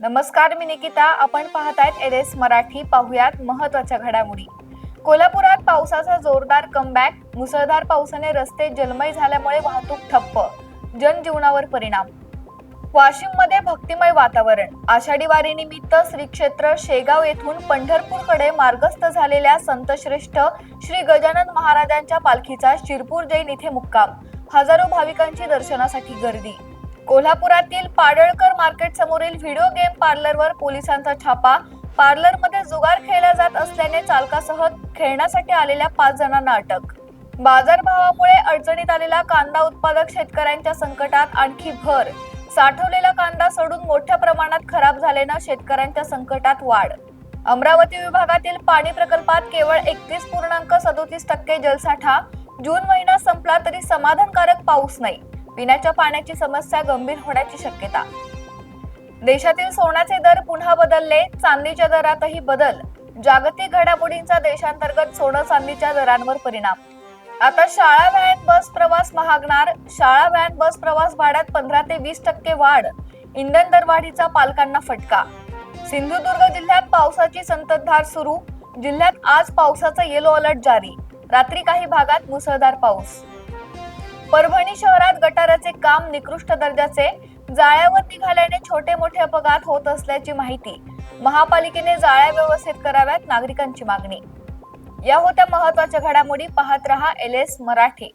नमस्कार, मी निकिता. आपण पाहतायत एलएस मराठी. पाहुयात महत्त्वाच्या घडामोडी. कोल्हापुरात पावसाचा जोरदार कमबॅक. मुसळधार पावसाने रस्ते जलमय झाल्यामुळे वाहतूक ठप्प, जनजीवनावर परिणाम. वाशिममध्ये भक्तिमय वातावरण. आषाढी वारीनिमित्त श्री क्षेत्र शेगाव येथून पंढरपूरकडे मार्गस्थ झालेल्या संतश्रेष्ठ श्री गजानन महाराजांच्या पालखीचा शिरपूर जैन इथे मुक्काम. हजारो भाविकांची दर्शनासाठी गर्दी. कोल्हापुरातील पाडळकर मार्केट समोरील व्हिडिओ गेम पार्लरवर पोलिसांचा छापा. पार्लरमध्ये जुगार खेळला जात असल्याने चालकासह खेळण्यासाठी आलेल्या 5 जणांना अटक. बाजारभावामुळे अडचणीत आलेला कांदा उत्पादक शेतकऱ्यांच्या संकटात आणखी भर. साठवलेला कांदा सडून मोठ्या प्रमाणात खराब झाल्याने शेतकऱ्यांच्या संकटात वाढ. अमरावती विभागातील पाणी प्रकल्पात केवळ 31.37% जलसाठा. जून महिना संपला तरी समाधानकारक पाऊस नाही. पिण्याच्या पाण्याची समस्या गंभीर होण्याची शक्यता. देशातील सोन्याचे दर पुन्हा बदलले. चांदीच्या दरातही बदल. जागतिक घडामोडींचा देशांतर्गत सोनं चांदीच्या दरांवर परिणाम. आता शाळा व्हॅन बस प्रवास महागणार. शाळा व्हॅन बस प्रवास भाड्यात 15 ते 20% वाढ. इंधन दरवाढीचा पालकांना फटका. सिंधुदुर्ग जिल्ह्यात पावसाची संततधार सुरू. जिल्ह्यात आज पावसाचा येलो अलर्ट जारी. रात्री काही भागात मुसळधार पाऊस. परभणी शहरात गटाराचे काम निकृष्ट दर्जाचे. जाळ्यावर निघाल्याने छोटे मोठे अपघात होत असल्याची माहिती. महापालिकेने जाळ्या व्यवस्थित कराव्यात, नागरिकांची मागणी. या होत्या महत्त्वाच्या घडामोडी. पाहत रहा एलएस मराठी.